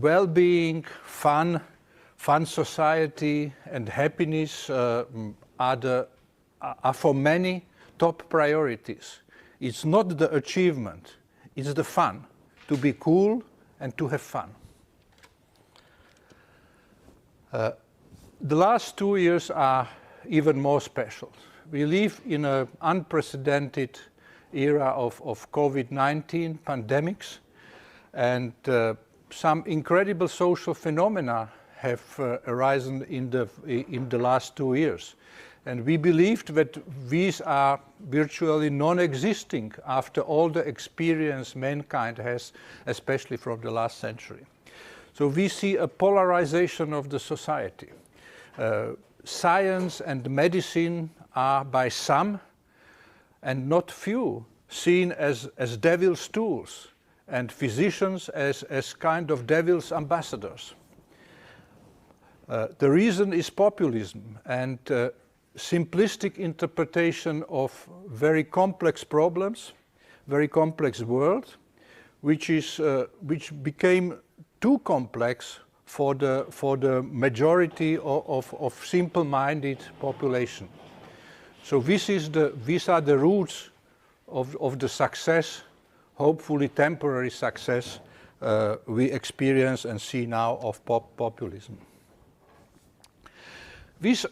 well-being, fun society, and happiness are for many top priorities. It's not the achievement, it's the fun, to be cool and to have fun. The last 2 years are even more special. We live in an unprecedented era of COVID-19 pandemics, and some incredible social phenomena have arisen in the last 2 years. And we believed that these are virtually non-existing after all the experience mankind has, especially from the last century. So we see a polarization of the society. Science and medicine are by some, and not few, seen as devil's tools, and physicians as kind of devil's ambassadors. The reason is populism and simplistic interpretation of very complex problems, very complex world, which became too complex for the majority of simple-minded population. So these are the roots of the success, hopefully temporary success, we experience and see now of populism. This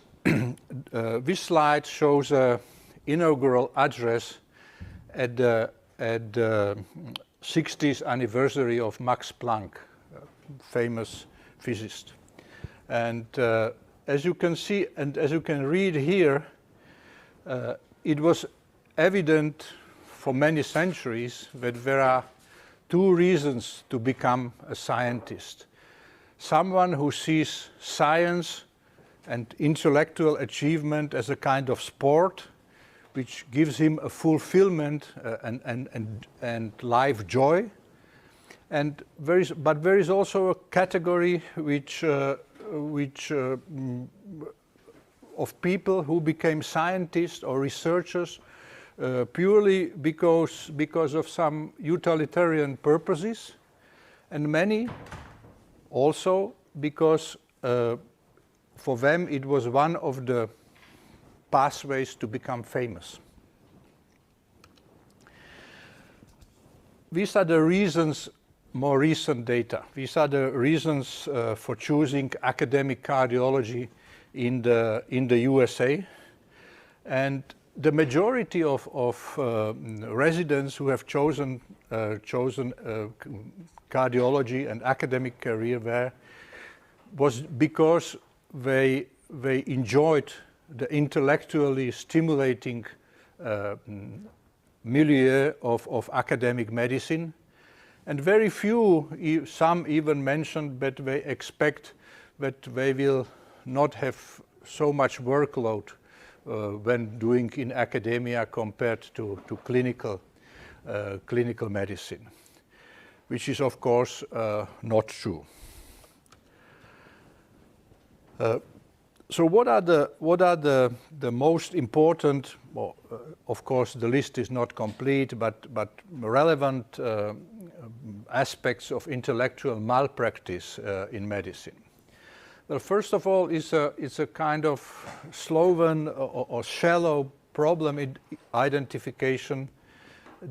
slide shows an inaugural address at the 60th anniversary of Max Planck, famous physicist. And as you can see, and as you can read here, it was evident for many centuries that there are two reasons to become a scientist. Someone who sees science and intellectual achievement as a kind of sport, which gives him a fulfillment and life joy. And but there is also a category of people who became scientists or researchers purely because of some utilitarian purposes, and many also because for them it was one of the pathways to become famous. These are the reasons, more recent data. These are the reasons for choosing academic cardiology in the USA. And the majority of residents who have chosen cardiology and academic career there was because they enjoyed the intellectually stimulating milieu of academic medicine. And very few, some even mentioned that they expect that they will not have so much workload when doing in academia compared to clinical medicine, which is of course not true. So what are the most important? Well, of course, the list is not complete, but relevant aspects of intellectual malpractice in medicine. Well, first of all, it's a kind of sloven or shallow problem identification.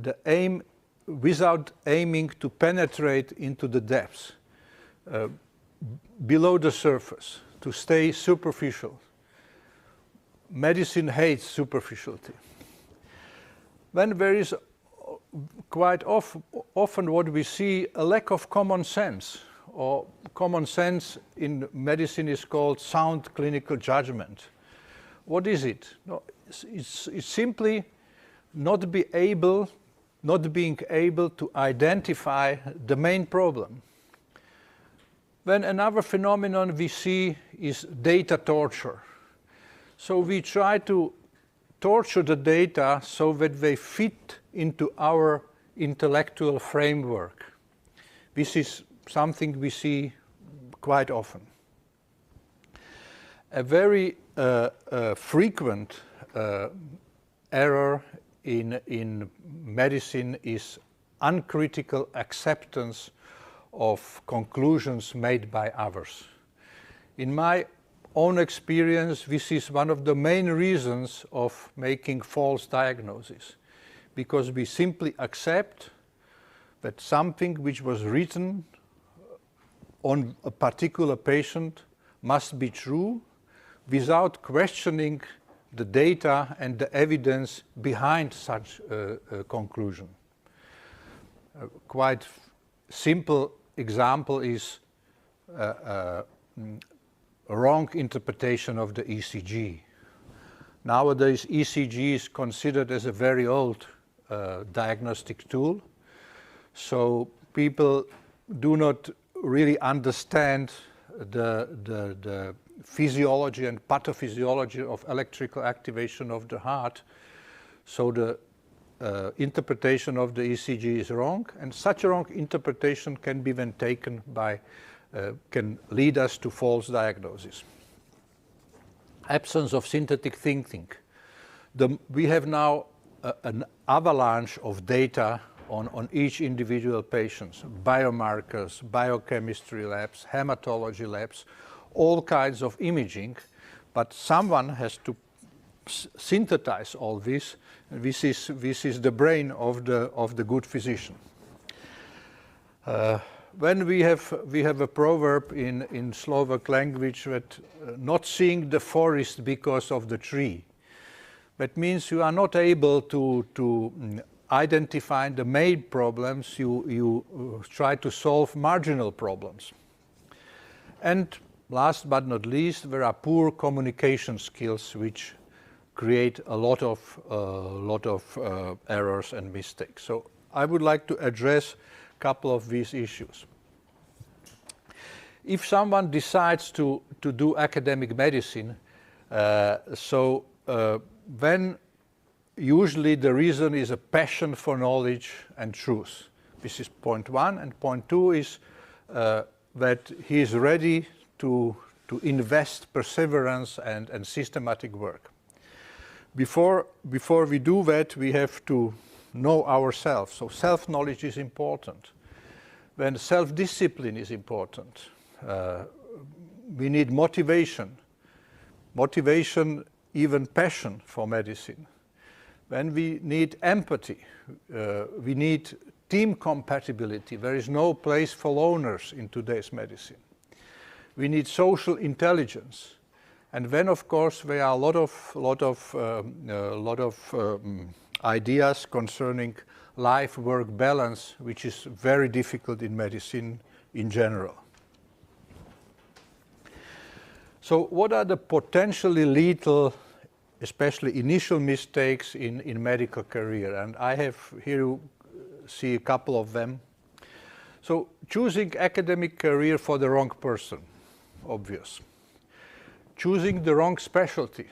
The aim, without aiming to penetrate into the depths, below the surface, to stay superficial. Medicine hates superficiality. When there is quite often what we see, a lack of common sense, or common sense in medicine is called sound clinical judgment. What is it? No, it's simply not being able to identify the main problem. Then another phenomenon we see is data torture. So we try to torture the data so that they fit into our intellectual framework. This is something we see quite often. A very frequent error in medicine is uncritical acceptance of conclusions made by others. In my own experience, this is one of the main reasons of making false diagnoses, because we simply accept that something which was written on a particular patient must be true without questioning the data and the evidence behind such a conclusion. A quite simple example is a wrong interpretation of the ECG. Nowadays, ECG is considered as a very old diagnostic tool, so people do not really understand the physiology and pathophysiology of electrical activation of the heart. So the interpretation of the ECG is wrong, and such a wrong interpretation can be then taken by, can lead us to false diagnosis. Absence of synthetic thinking. We have now an avalanche of data on each individual patient, biomarkers, biochemistry labs, hematology labs, all kinds of imaging, but someone has to synthesize all this. This is the brain of the good physician. When we have a proverb in Slovak language that not seeing the forest because of the tree. That means you are not able to identify the main problems, you try to solve marginal problems. And last but not least, there are poor communication skills which create a lot of errors and mistakes. So I would like to address a couple of these issues. If someone decides to do academic medicine, then usually the reason is a passion for knowledge and truth. This is point one, and point two is that he is ready to invest perseverance and systematic work. Before we do that, we have to know ourselves. So self-knowledge is important. Then self-discipline is important. We need motivation, even passion for medicine. Then we need empathy. We need team compatibility. There is no place for loners in today's medicine. We need social intelligence. And then, of course, there are a lot of ideas concerning life-work balance, which is very difficult in medicine in general. So what are the potentially lethal, especially initial mistakes in medical career? And I have here you see a couple of them. So choosing academic career for the wrong person, obvious. Choosing the wrong specialty.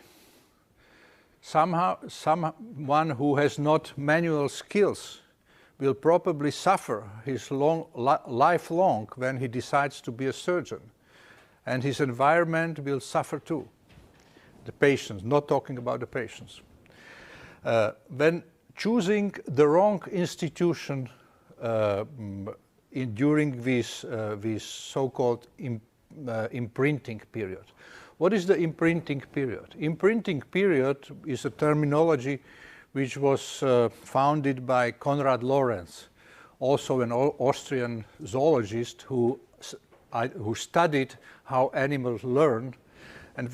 Someone who has not manual skills will probably suffer his lifelong when he decides to be a surgeon. And his environment will suffer too. The patients, not talking about the patients. When choosing the wrong institution during this so-called imprinting period. What is the imprinting period? Imprinting period is a terminology which was founded by Konrad Lorenz, also an Austrian zoologist who studied how animals learn, and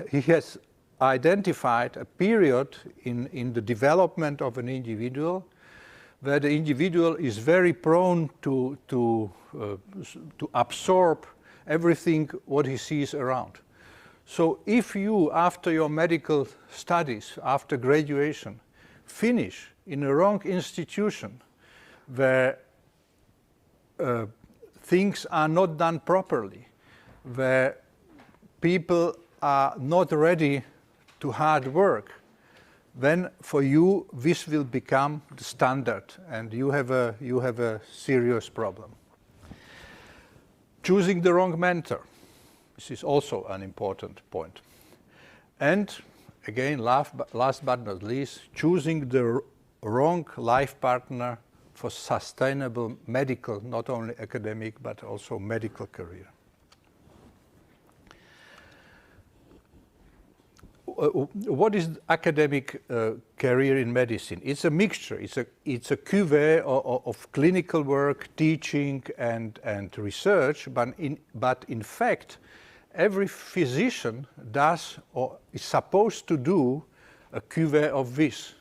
he has identified a period in the development of an individual where the individual is very prone to absorb everything what he sees around. So if you, after your medical studies, after graduation, finish in a wrong institution where things are not done properly, where people are not ready to hard work, then for you this will become the standard, and you have a serious problem. Choosing the wrong mentor. This is also an important point. And again, last but not least, choosing the wrong life partner for sustainable medical, not only academic, but also medical career. What is academic career in medicine? It's a mixture. It's a cuvée of clinical work, teaching, and research. But in fact, every physician does or is supposed to do a cuvée of this.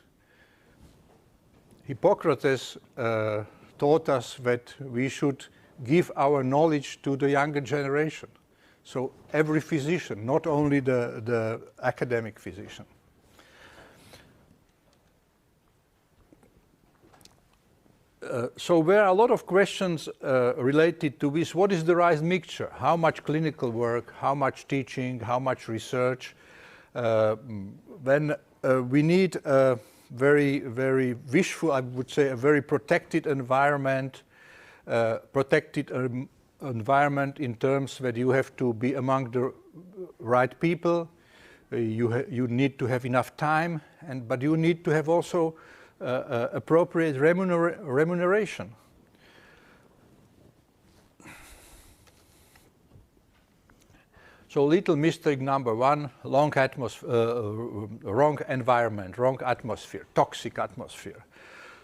Hippocrates taught us that we should give our knowledge to the younger generation. So every physician, not only the academic physician. So there are a lot of questions related to this. What is the right mixture? How much clinical work? How much teaching? How much research? Then we need a very, very wishful, I would say, a very protected environment, environment in terms that you have to be among the right people, you need to have enough time, but you need to have also appropriate remuneration. So little mistake number one, wrong environment, wrong atmosphere, toxic atmosphere.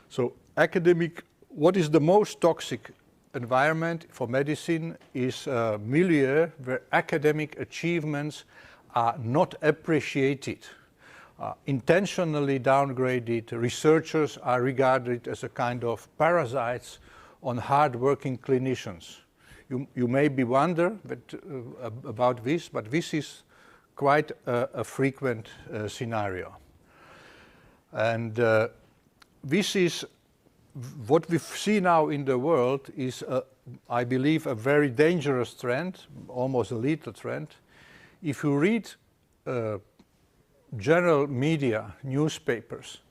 So academic, what is the most toxic environment for medicine is a milieu where academic achievements are not appreciated, intentionally downgraded. Researchers are regarded as a kind of parasites on hard-working clinicians. You maybe wonder about this, but this is quite a frequent scenario. And this is what we see now in the world is, I believe, a very dangerous trend, almost a lethal trend. If you read general media, newspapers,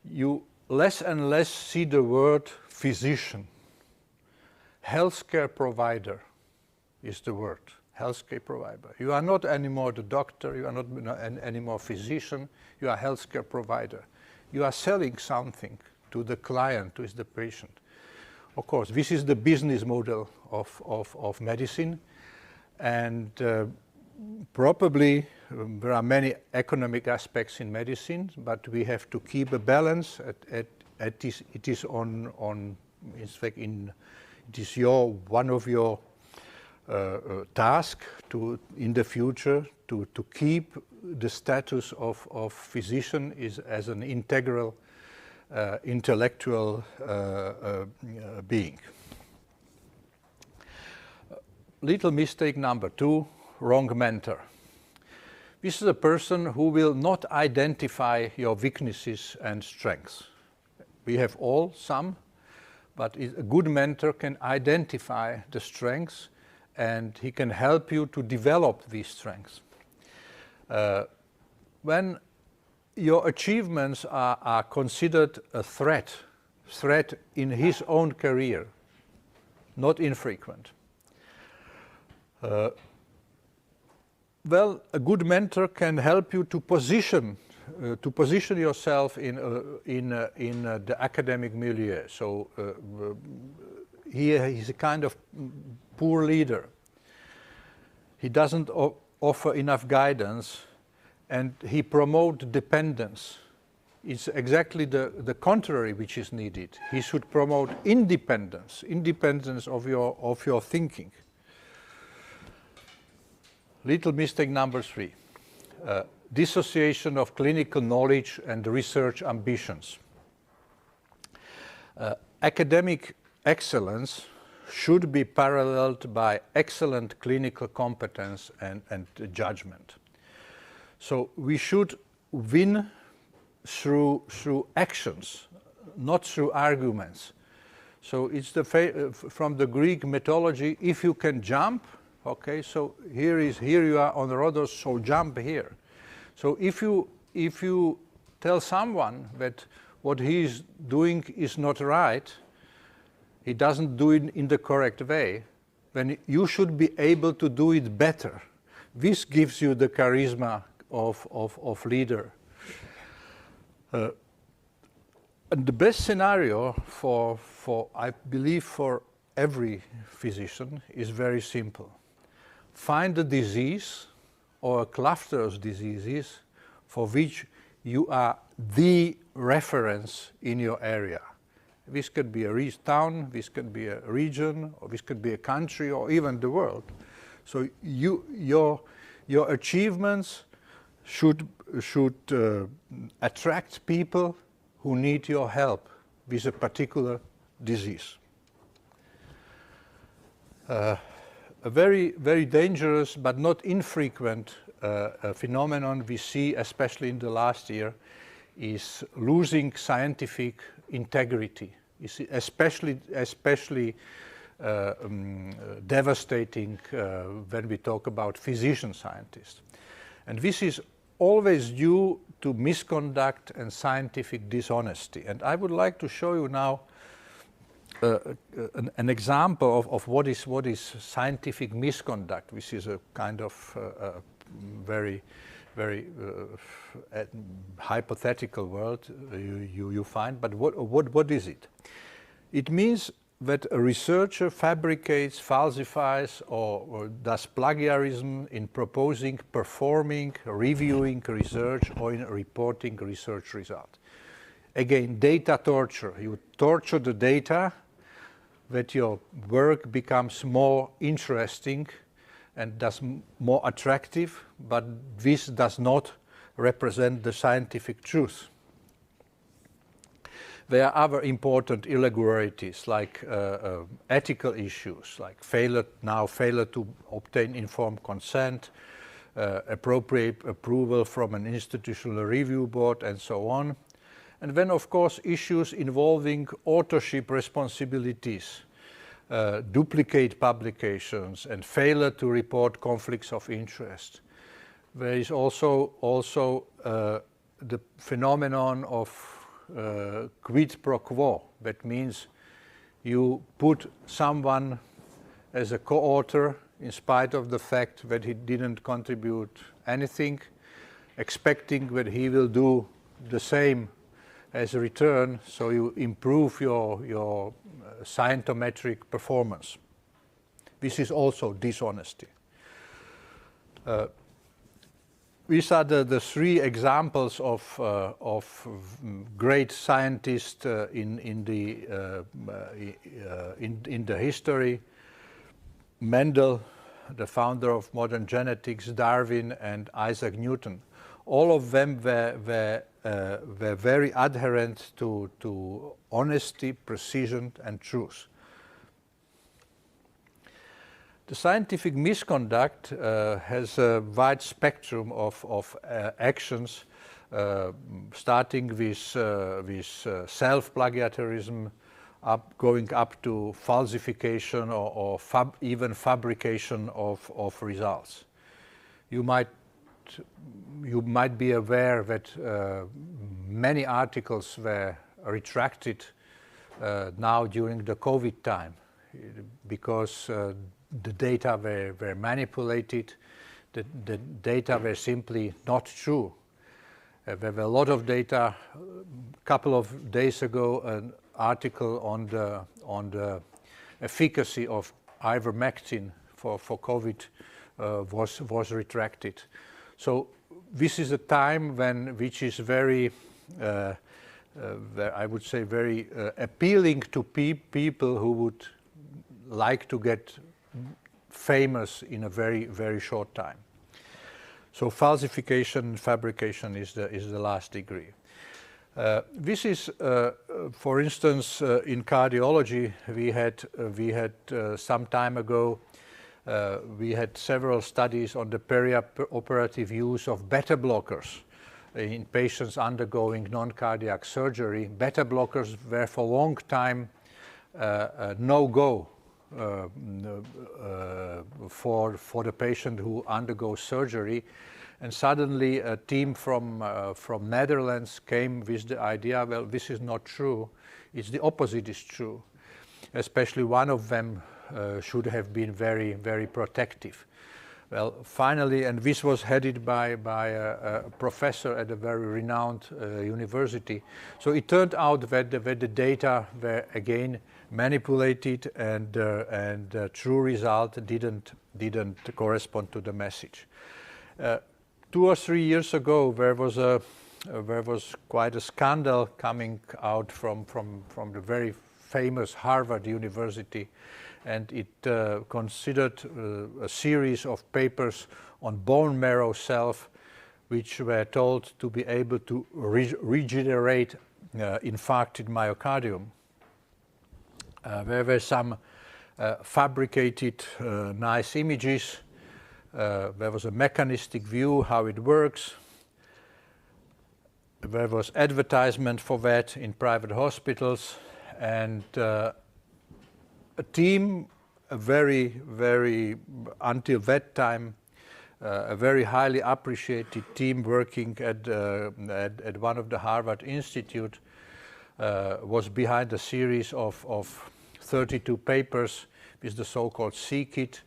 you less and less see the word physician. Healthcare provider is the word, healthcare provider. You are not anymore the doctor, you are not anymore physician, you are healthcare provider. You are selling something to the client, to the patient. Of course, this is the business model of medicine, and probably there are many economic aspects in medicine, but we have to keep a balance. It is one of your tasks in the future to keep the status of physician as an integral intellectual being. Little mistake number two, wrong mentor. This is a person who will not identify your weaknesses and strengths. We have all some, but a good mentor can identify the strengths and he can help you to develop these strengths. When your achievements are considered a threat in his own career, not infrequent. Well, a good mentor can help you to position yourself in the academic milieu. So he's a kind of poor leader. He doesn't offer enough guidance, and he promotes dependence. It's exactly the contrary which is needed. He should promote independence of your thinking. Little mistake number three, dissociation of clinical knowledge and research ambitions. Academic excellence should be paralleled by excellent clinical competence and judgment. So we should win through actions, not through arguments. So it's from the Greek mythology, if you can jump, okay, so here you are on the rudder, so jump here. So if you tell someone that what he is doing is not right, he doesn't do it in the correct way, then you should be able to do it better. This gives you the charisma of leader. And the best scenario for I believe for every physician is very simple. Find a disease or a cluster of diseases for which you are the reference in your area. This could be a town, this could be a region, or this could be a country, or even the world. So your achievements should attract people who need your help with a particular disease. A very, very dangerous but not infrequent phenomenon we see, especially in the last year, is losing scientific integrity. It's especially devastating when we talk about physician scientists. And this is always due to misconduct and scientific dishonesty. And I would like to show you now an example of what is scientific misconduct, which is a kind of very hypothetical word you find. But what is it? It means that a researcher fabricates, falsifies, or does plagiarism in proposing, performing, reviewing research, or in reporting research result. Again, data torture. You torture the data that your work becomes more interesting and thus more attractive, but this does not represent the scientific truth. There are other important irregularities like ethical issues, like failure to obtain informed consent, appropriate approval from an institutional review board, and so on. And then, of course, issues involving authorship responsibilities, duplicate publications, and failure to report conflicts of interest. There is also the phenomenon of quid pro quo. That means you put someone as a co-author in spite of the fact that he didn't contribute anything, expecting that he will do the same as a return, so you improve your scientometric performance. This is also dishonesty. These are the three examples of great scientists in the history. Mendel, the founder of modern genetics, Darwin, and Isaac Newton. All of them were very adherent to honesty, precision, and truth. The scientific misconduct has a wide spectrum of actions, starting with self-plagiarism, going up to falsification or even fabrication of results. You might be aware that many articles were retracted now during the COVID time because the data were manipulated, the data were simply not true. There were a lot of data. A couple of days ago, an article on the efficacy of ivermectin for COVID was retracted. So this is a time which is very, I would say, very appealing to people who would like to get famous in a very, very short time. So falsification, fabrication is the last degree. This is, for instance, in cardiology, we had some time ago, we had several studies on the perioperative use of beta blockers in patients undergoing non-cardiac surgery. Beta blockers were for a long time no-go for the patient who undergoes surgery, and suddenly a team from Netherlands came with the idea, well, this is not true, it's the opposite is true. Especially one of them should have been very, very protective. Well, finally, and this was headed by a professor at a very renowned university. So it turned out that the data were again manipulated, and true result didn't correspond to the message. 2 or 3 years ago, there was quite a scandal coming out from the very famous Harvard University, and it considered a series of papers on bone marrow cells which were told to be able to regenerate infarcted myocardium. There were some fabricated nice images. There was a mechanistic view how it works. There was advertisement for that in private hospitals, and a team, until that time, a very highly appreciated team working at one of the Harvard Institute was behind a series of 32 papers with the so-called c-kit.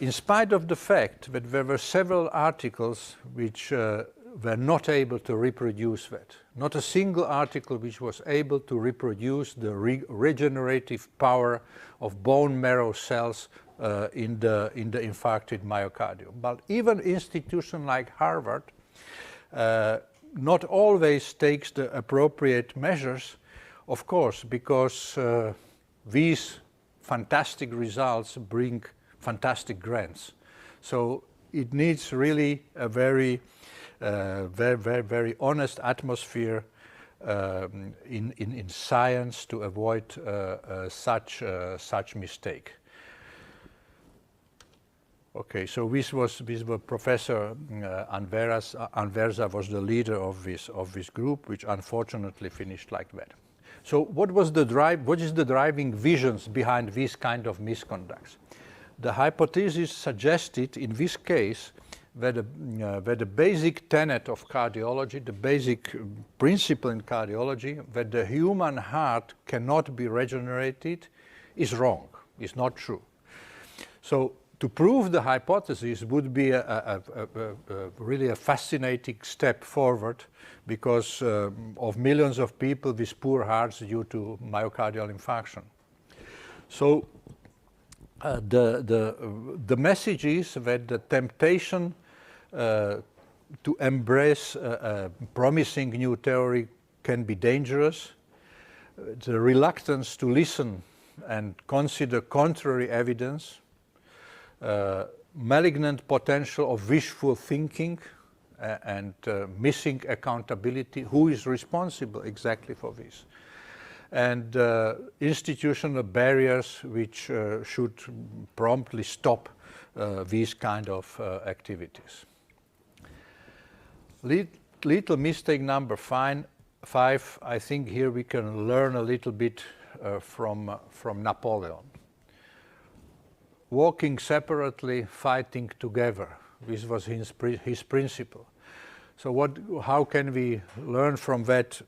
In spite of the fact that there were several articles which were not able to reproduce that. Not a single article which was able to reproduce the regenerative power of bone marrow cells in the infarcted myocardium. But even institution like Harvard not always takes the appropriate measures, of course, because these fantastic results bring fantastic grants. So it needs really a very honest atmosphere in science to avoid such mistake. Okay, so this was Professor Anversa was the leader of this group, which unfortunately finished like that. So what is the driving visions behind these kind of misconducts? The hypothesis suggested in this case that the basic tenet of cardiology, the basic principle in cardiology, that the human heart cannot be regenerated, is wrong, is not true. So to prove the hypothesis would be really a fascinating step forward, because of millions of people with poor hearts due to myocardial infarction. So the message is that the temptation to embrace a promising new theory can be dangerous. The reluctance to listen and consider contrary evidence, malignant potential of wishful thinking, and missing accountability. Who is responsible exactly for this? And institutional barriers which should promptly stop these kind of activities. Little mistake number 5, I think here we can learn a little bit from Napoleon. Walking separately, fighting together. This was his principle. So how can we learn from that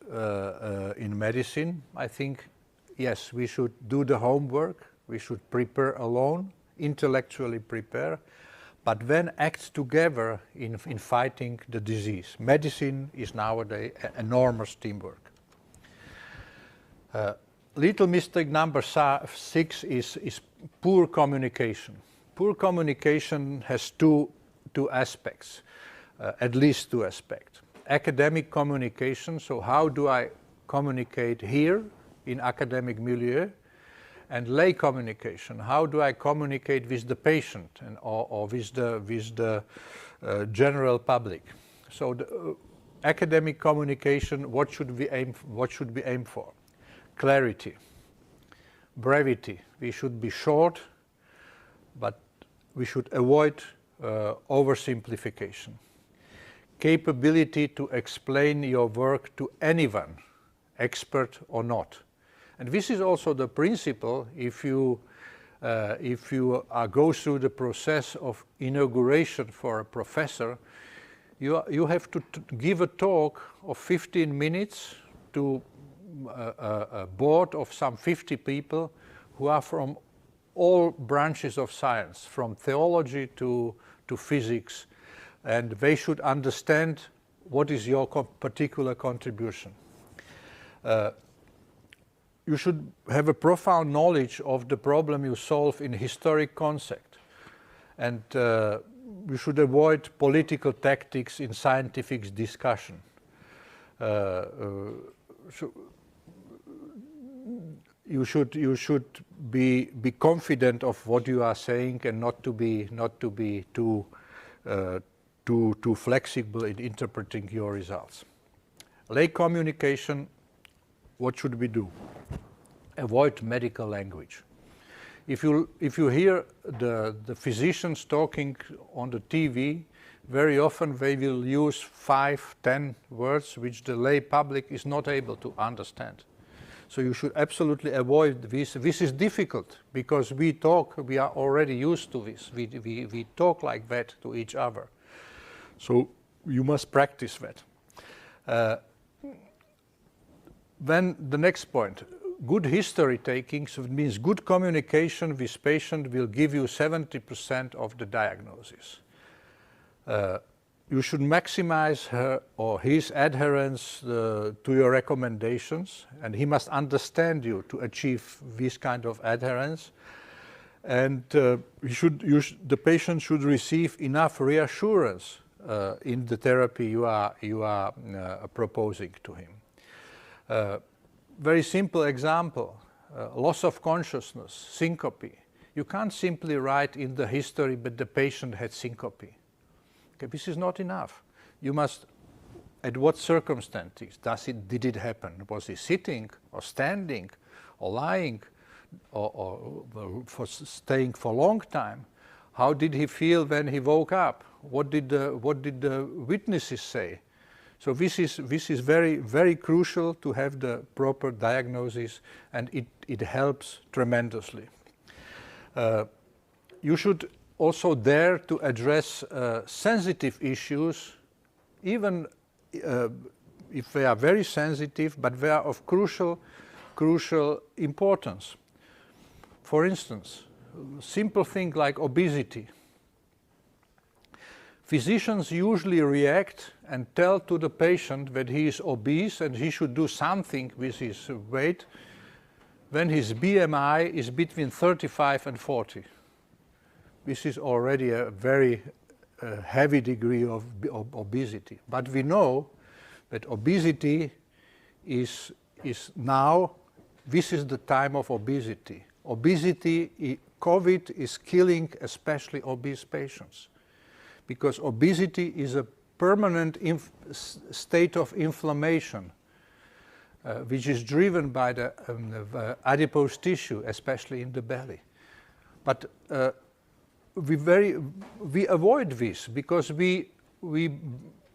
in medicine? I think, yes, we should do the homework. We should prepare alone, intellectually prepare, but then act together in fighting the disease. Medicine is nowadays enormous teamwork. Little mistake number 6 is poor communication. Poor communication has two aspects, at least 2 aspects. Academic communication, so how do I communicate here in academic milieu? And lay communication, how do I communicate with the patient or with the general public? So the academic communication, what should we aim for? Clarity, brevity. We should be short, but we should avoid oversimplification. Capability to explain your work to anyone, expert or not. And this is also the principle if you go through the process of inauguration for a professor, you have to give a talk of 15 minutes to a board of some 50 people who are from all branches of science, from theology to physics, and they should understand what is your particular contribution. You should have a profound knowledge of the problem you solve in historic concept, and you should avoid political tactics in scientific discussion. You should be confident of what you are saying and not to be too flexible in interpreting your results. Lay communication. What should we do? Avoid medical language. If you hear the physicians talking on the TV, very often they will use 5, 10 words which the lay public is not able to understand. So you should absolutely avoid this. This is difficult because we are already used to this. We talk like that to each other. So you must practice that. Then the next point, good history taking, so it means good communication with patient will give you 70% of the diagnosis. You should maximize her or his adherence to your recommendations, and he must understand you to achieve this kind of adherence. And the patient should receive enough reassurance in the therapy you are proposing to him. Very simple example, loss of consciousness, syncope. You can't simply write in the history, but the patient had syncope. Okay, this is not enough. You must, at what circumstances did it happen? Was he sitting or standing or lying or for staying for a long time? How did he feel when he woke up? What did the witnesses say? So this is very, very crucial to have the proper diagnosis, and it helps tremendously. You should also dare to address sensitive issues, even if they are very sensitive, but they are of crucial importance. For instance, simple thing like obesity. Physicians usually react and tell to the patient that he is obese and he should do something with his weight when his BMI is between 35 and 40. This is already a very heavy degree of obesity. But we know that obesity is now, this is the time of obesity. COVID is killing especially obese patients, because obesity is a permanent state of inflammation, which is driven by the adipose tissue, especially in the belly. But we avoid this because we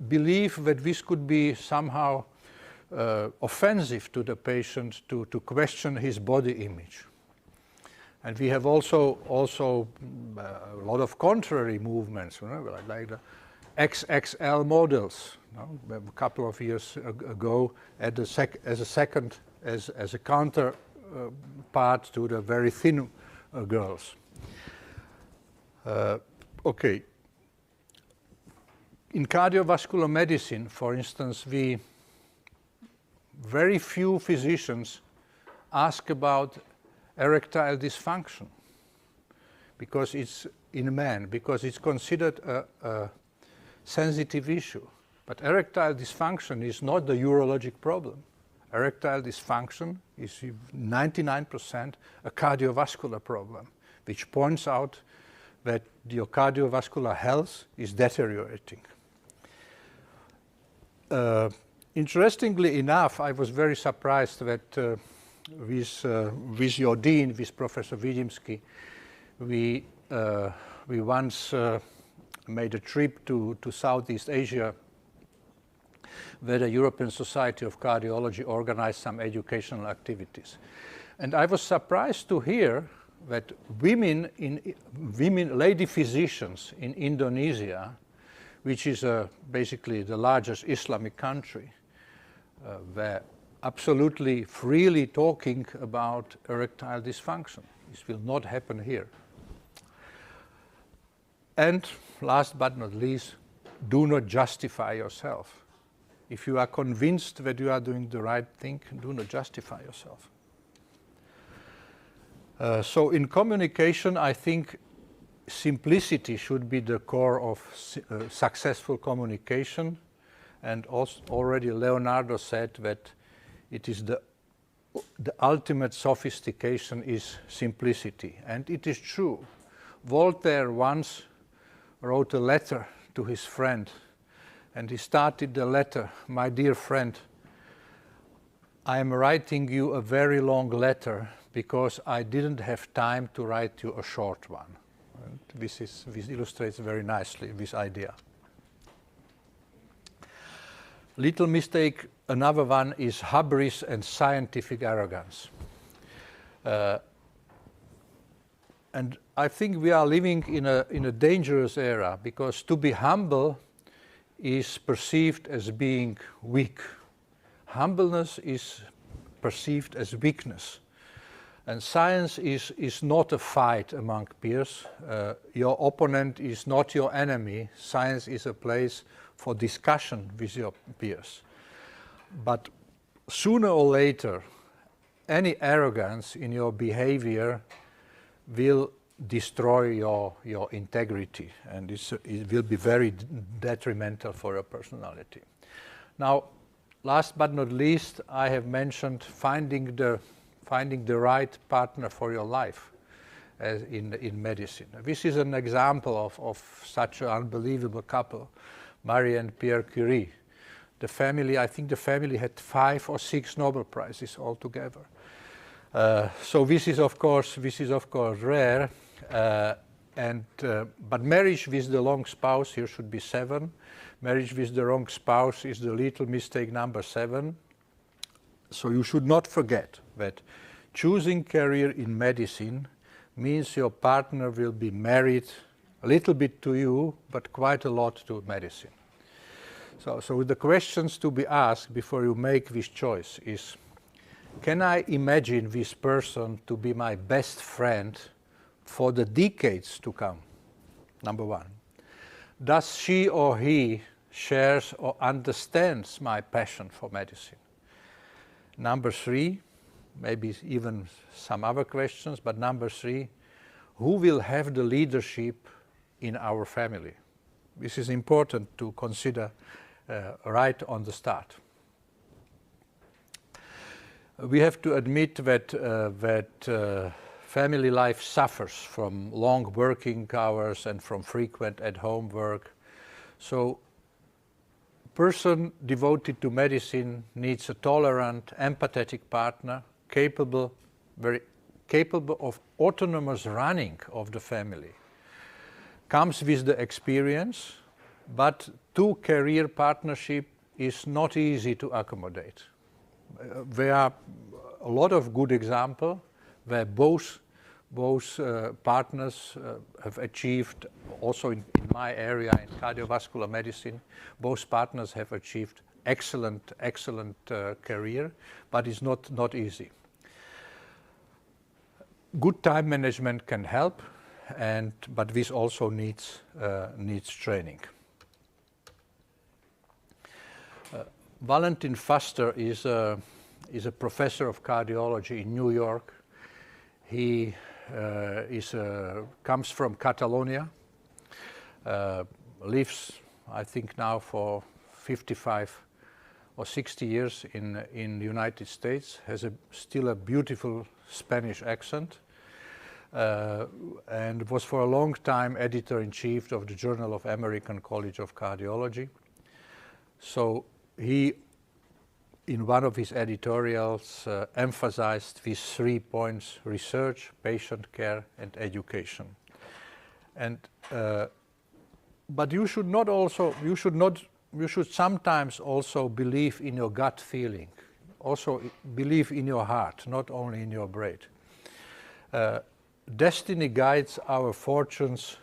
believe that this could be somehow offensive to the patient to question his body image. And we have also a lot of contrary movements, you know, like the XXL models. You know, a couple of years ago, as a counter part to the very thin girls. Okay. In cardiovascular medicine, for instance, very few physicians ask about erectile dysfunction because it's in men, because it's considered a sensitive issue. But erectile dysfunction is not the urologic problem. Erectile dysfunction is 99% a cardiovascular problem, which points out that your cardiovascular health is deteriorating. Interestingly enough, I was very surprised that with your dean, with Professor Vidimsky, we once made a trip to Southeast Asia, where the European Society of Cardiology organized some educational activities. And I was surprised to hear that lady physicians in Indonesia, which is basically the largest Islamic country, were absolutely freely talking about erectile dysfunction. This will not happen here. And last but not least, do not justify yourself. If you are convinced that you are doing the right thing, do not justify yourself. So in communication, I think simplicity should be the core of successful communication. And also already Leonardo said that it is the ultimate sophistication is simplicity. And it is true. Voltaire once wrote a letter to his friend, and he started the letter, "My dear friend, I am writing you a very long letter because I didn't have time to write you a short one." And this illustrates very nicely this idea. Little mistake, another one is hubris and scientific arrogance. And I think we are living in a dangerous era, because to be humble is perceived as being weak. Humbleness is perceived as weakness. And science is not a fight among peers. Your opponent is not your enemy. Science is a place for discussion with your peers. But sooner or later, any arrogance in your behavior will destroy your integrity, and it will be very detrimental for your personality. Now, last but not least, I have mentioned finding the right partner for your life as in medicine. This is an example of such an unbelievable couple, Marie and Pierre Curie. The family, I think the family had 5 or 6 Nobel Prizes altogether. So this is of course rare, but marriage with the wrong spouse, here should be 7. Marriage with the wrong spouse is the little mistake number 7. So you should not forget that choosing career in medicine means your partner will be married a little bit to you, but quite a lot to medicine. So the questions to be asked before you make this choice is, can I imagine this person to be my best friend for the decades to come? Number 1. Does she or he shares or understands my passion for medicine? Number 3, maybe even some other questions, but number 3, who will have the leadership in our family? This is important to consider right on the start. We have to admit that family life suffers from long working hours and from frequent at-home work. So a person devoted to medicine needs a tolerant, empathetic partner, very capable of autonomous running of the family. Comes with the experience, but two-career partnership is not easy to accommodate. There are a lot of good examples where both partners have achieved, also in my area, in cardiovascular medicine, both partners have achieved excellent career, but it's not easy. Good time management can help, but this also needs training. Valentin Fuster is a professor of cardiology in New York. He comes from Catalonia, lives, I think now for 55 or 60 years in the United States, has still a beautiful Spanish accent, and was for a long time editor-in-chief of the Journal of American College of Cardiology. So he, in one of his editorials, emphasized these 3 points: research, patient care, and education. And but you should sometimes also believe in your gut feeling, also believe in your heart, not only in your brain. Destiny guides our fortunes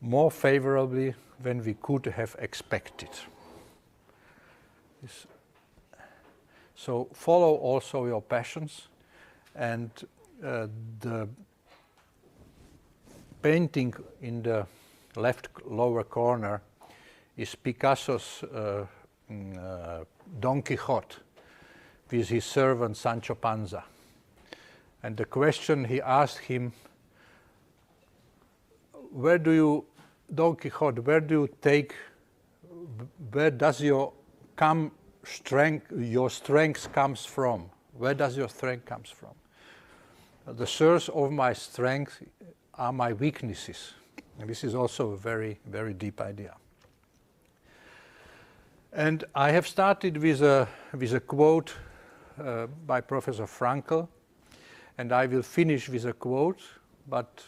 more favorably than we could have expected. So follow also your passions, and painting in the left lower corner is Picasso's Don Quixote with his servant Sancho Panza. And the question he asked him, Don Quixote, where does your strength comes from? Where does your strength comes from? The source of my strength are my weaknesses. And this is also a very, very deep idea. And I have started with a quote by Professor Frankl, and I will finish with a quote, but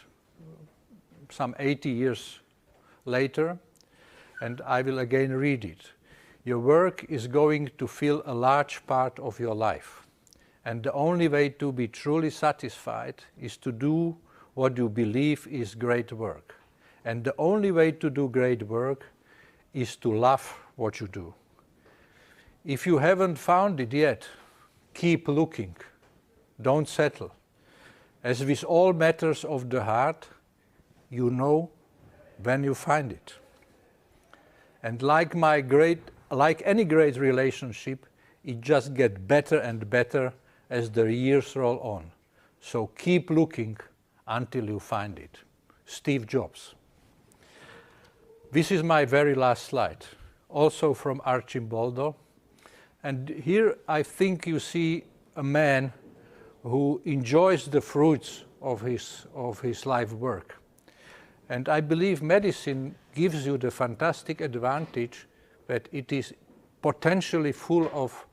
some 80 years later, and I will again read it. Your work is going to fill a large part of your life, and the only way to be truly satisfied is to do what you believe is great work. And the only way to do great work is to love what you do. If you haven't found it yet, keep looking. Don't settle. As with all matters of the heart, you know when you find it. And like any great relationship, it just gets better and better as the years roll on. So keep looking until you find it. Steve Jobs. This is my very last slide, also from Archimboldo. And here I think you see a man who enjoys the fruits of his life work. And I believe medicine gives you the fantastic advantage that it is potentially full of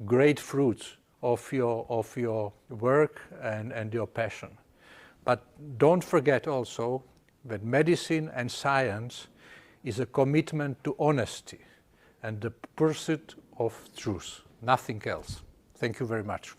great fruits of your work and your passion. But don't forget also that medicine and science is a commitment to honesty and the pursuit of truth, nothing else. Thank you very much.